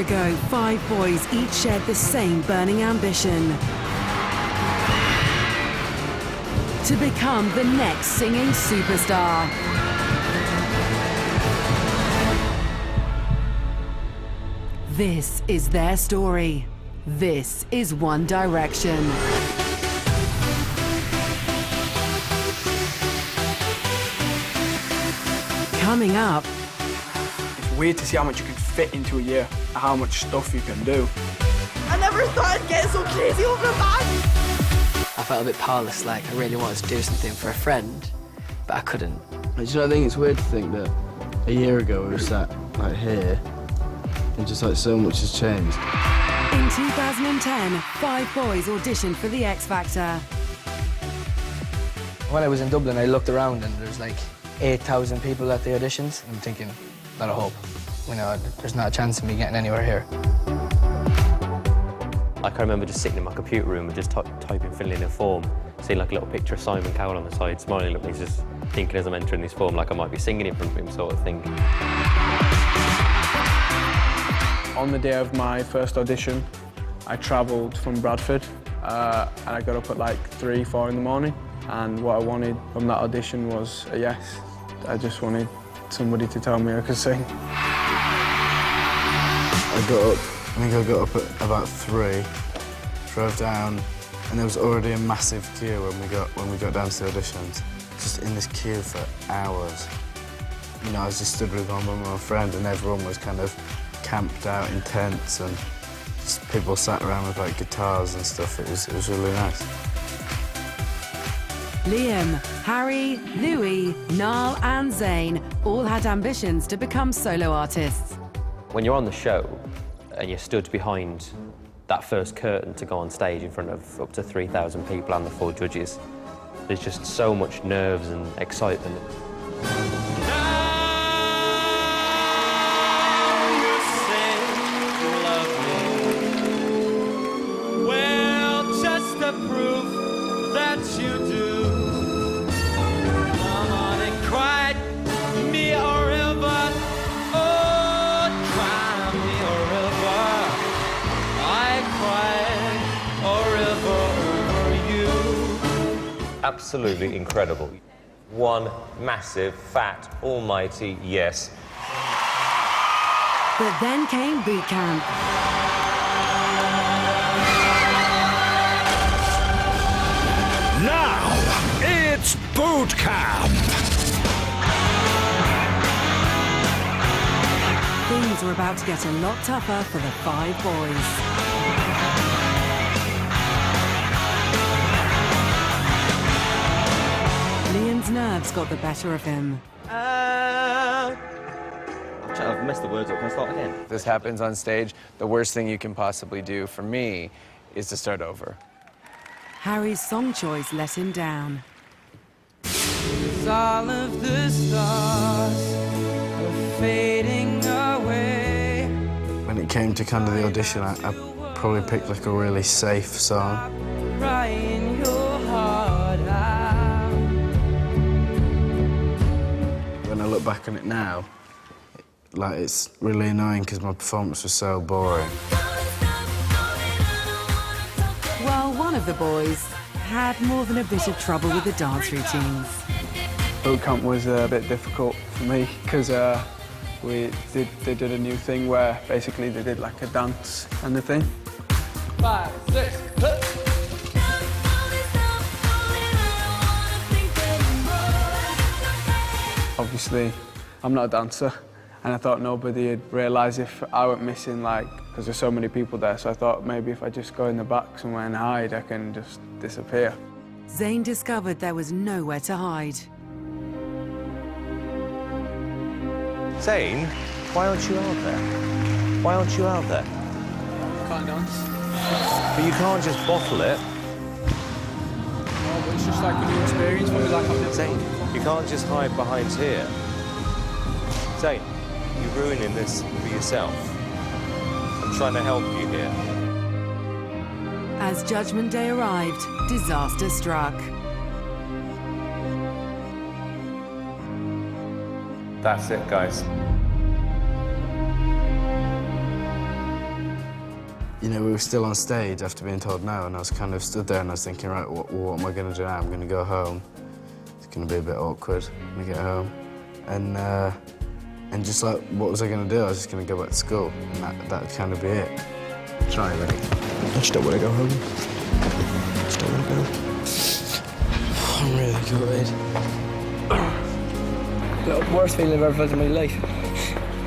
ago, 5 boys each shared the same burning ambition: to become the next singing superstar. This is their story. This is One Direction. Coming up. It's weird to see how much you can fit into a year, how much stuff you can do. I never thought I'd get so crazy over a bag. I felt a bit powerless, like I really wanted to do something for a friend, but I couldn't. Do you know, I think it's weird to think that a year ago we were sat like here, and just like so much has changed. In 2010, 5 boys auditioned for the X Factor. When I was in Dublin, I looked around and there was like 8,000 people at the auditions. I'm thinking, not a hope. You know, there's not a chance of me getting anywhere here. I can remember just sitting in my computer room and just typing, filling in a form, seeing like a little picture of Simon Cowell on the side, smiling at me, just thinking as I'm entering this form like I might be singing in front of him, sort of thing. On the day of my first audition, I travelled from Bradford and I got up at like 3, 4 in the morning, and what I wanted from that audition was a yes. I just wanted somebody to tell me I could sing. I think I got up at about 3, drove down, and there was already a massive queue when we got down to the auditions. Just in this queue for hours. You know, I was just stood with my mum and my friend, and everyone was kind of camped out in tents, and just people sat around with like guitars and stuff. It was really nice. Liam, Harry, Louis, Niall and Zayn all had ambitions to become solo artists. When you're on the show and you're stood behind that first curtain to go on stage in front of up to 3,000 people and the 4 judges, there's just so much nerves and excitement. Absolutely incredible. One massive, fat, almighty yes. But then came boot camp. Now, it's boot camp! Things were about to get a lot tougher for the 5 boys. Liam's nerves got the better of him. I've messed the words up. Can I start again? If this happens on stage, the worst thing you can possibly do for me is to start over. Harry's song choice let him down. All of the stars are fading away. When it came to kind of the audition, I probably picked like a really safe song. Crying your heart out. When I look back on it now, like it's really annoying because my performance was so boring. Well, one of the boys had more than a bit of trouble with the dance routines. Boot camp was a bit difficult for me because they did a new thing where basically they did like a dance and a thing. 5, 6, Obviously, I'm not a dancer, and I thought nobody would realise if I went missing, like, because there's so many people there, so I thought maybe if I just go in the back somewhere and hide, I can just disappear. Zayn discovered there was nowhere to hide. Zayn, why aren't you out there? Why aren't you out there? Can't dance. But you can't just bottle it. No, but it's just like a new experience for me, like I've never Zayn, you can't just hide behind here. Zayn, you're ruining this for yourself. I'm trying to help you here. As Judgment Day arrived, disaster struck. That's it, guys. you know, we were still on stage after being told no, and I was kind of stood there and I was thinking, right, what am I going to do now? I'm going to go home. It's going to be a bit awkward when I get home. And just like, what was I going to do? I was just going to go back to school, and that would kind of be it. Try, really. I just don't want to go home. I just don't want to go. I'm really gutted. The worst feeling I've ever felt in my life.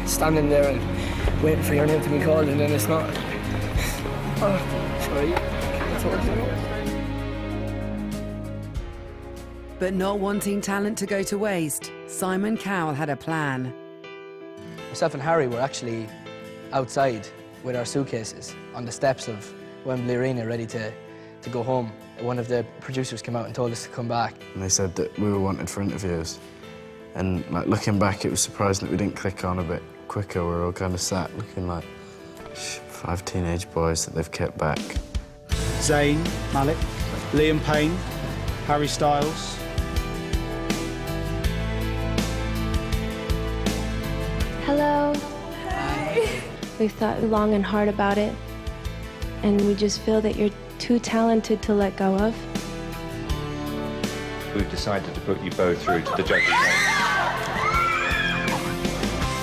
Standing there and waiting for your name to be called, and then it's not. Oh, sorry. But not wanting talent to go to waste, Simon Cowell had a plan. Myself and Harry were actually outside with our suitcases on the steps of Wembley Arena, ready to go home. One of the producers came out and told us to come back. And they said that we were wanted for interviews. And like, looking back, it was surprising that we didn't click on a bit quicker. We were all kind of sat looking like 5 teenage boys that they've kept back. Zayn Malik, Liam Payne, Harry Styles. Hello. Hi. We've thought long and hard about it, and we just feel that you're too talented to let go of. We've decided to put you both through to the judges.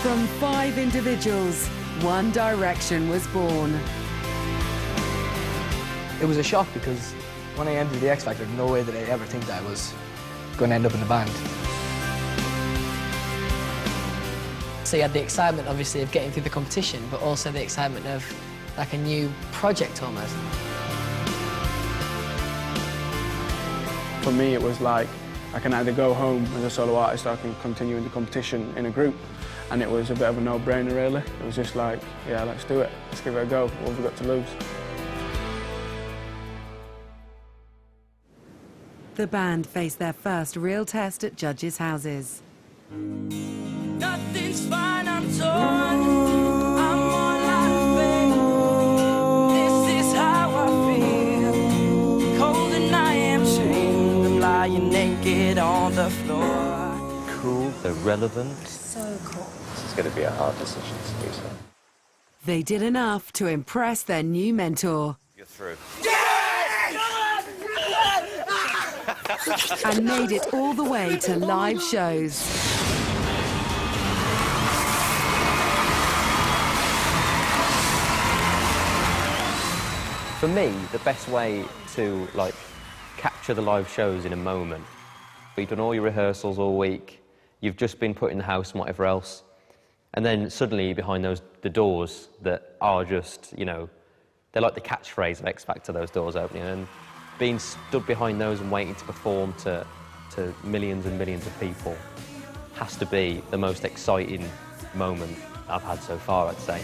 From 5 individuals, One Direction was born. It was a shock because when I entered the X Factor, no way did I ever think that I was going to end up in the band. So you had the excitement, obviously, of getting through the competition, but also the excitement of like a new project almost. For me, it was like I can either go home as a solo artist or I can continue in the competition in a group. And it was a bit of a no-brainer, really. It was just like, yeah, let's do it. Let's give it a go. What have we got to lose? The band faced their first real test at judges' houses. Nothing's fine, I'm torn. I'm all out of faith. This is how I feel. Cold and I am chained. I'm lying naked on the floor. Cool, they're relevant. So cool. This is going to be a hard decision to do so. They did enough to impress their new mentor. You're through. And made it all the way to live shows. For me, the best way to capture the live shows in a moment, you've done all your rehearsals all week, you've just been put in the house and whatever else, and then suddenly you're behind the doors that are just, you know, they're like the catchphrase of X Factor, those doors opening, and being stood behind those and waiting to perform to millions and millions of people has to be the most exciting moment I've had so far, I'd say.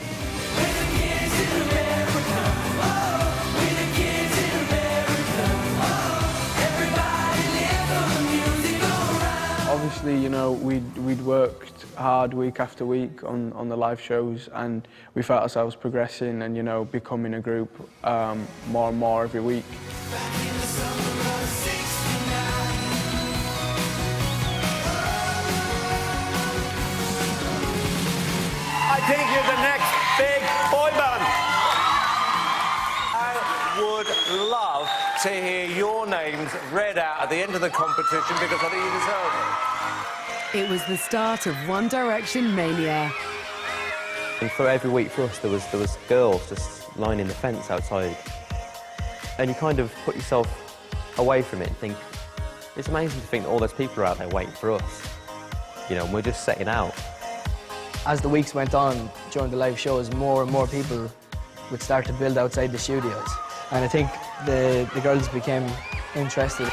Obviously, you know, we'd worked hard week after week on the live shows, and we felt ourselves progressing and, you know, becoming a group more and more every week. I think you're the next big boy band. I would love to hear your names read out at the end of the competition because I think you deserve it. It was the start of One Direction mania. And for every week for us, there was girls just lining the fence outside. And you kind of put yourself away from it and think, it's amazing to think that all those people are out there waiting for us. You know, and we're just setting out. As the weeks went on during the live shows, more and more people would start to build outside the studios. And I think the girls became interested.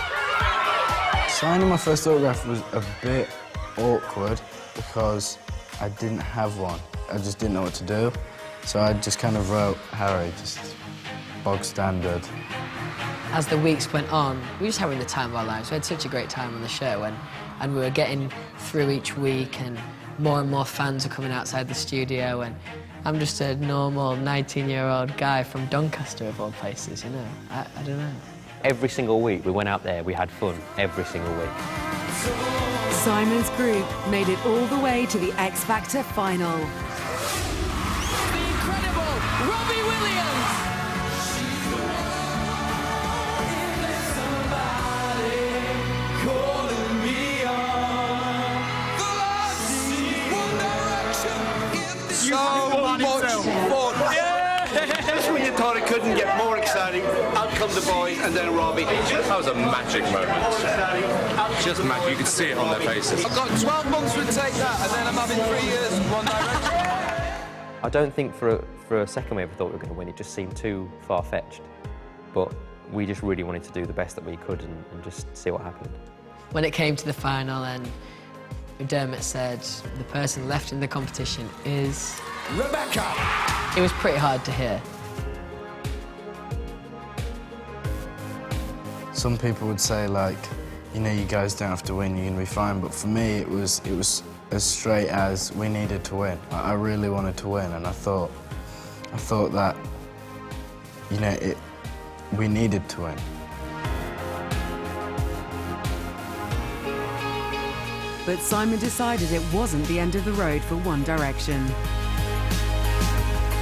Signing my first autograph was a bit awkward because I didn't have one. I just didn't know what to do. So I just kind of wrote Harry, just bog standard. As the weeks went on, we were just having the time of our lives. We had such a great time on the show, and we were getting through each week, and more fans were coming outside the studio, and I'm just a normal 19-year-old guy from Doncaster, of all places, you know. I don't know. Every single week we went out there, we had fun, every single week. Simon's group made it all the way to the X Factor final. The incredible Robbie Williams. thought it couldn't get more exciting. Out come the boys and then Robbie. That was a magic moment. Just magic. You could see it on their faces. I've got 12 months to take that, and then I'm having 3 years in One Direction. I don't think for a second we ever thought we were going to win. It just seemed too far-fetched. But we just really wanted to do the best that we could and just see what happened. When it came to the final and Dermot said the person left in the competition is... Rebecca! It was pretty hard to hear. Some people would say, like, you know, you guys don't have to win, you're going to be fine. But for me, it was as straight as we needed to win. I really wanted to win, and I thought that, you know, we needed to win. But Simon decided it wasn't the end of the road for One Direction.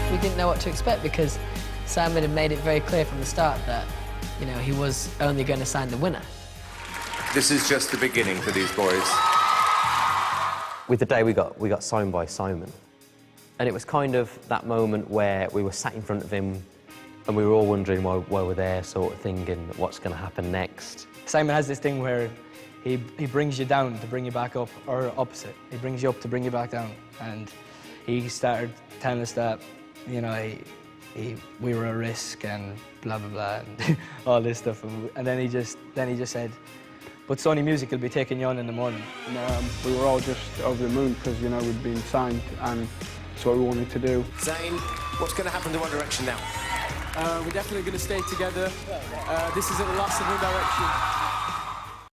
We didn't know what to expect because Simon had made it very clear from the start that, you know, he was only going to sign the winner. This is just the beginning for these boys. With the day we got signed by Simon. And it was kind of that moment where we were sat in front of him and we were all wondering why we're there, sort of thinking what's going to happen next. Simon has this thing where he brings you down to bring you back up, or opposite. He brings you up to bring you back down. And he started telling us that, you know, we were a risk and blah, blah, blah, and all this stuff. And then he just said, but Sony Music will be taking you on in the morning. And, we were all just over the moon because, you know, we'd been signed and it's what we wanted to do. Zayn, what's going to happen to One Direction now? We're definitely going to stay together. This isn't the last of One Direction.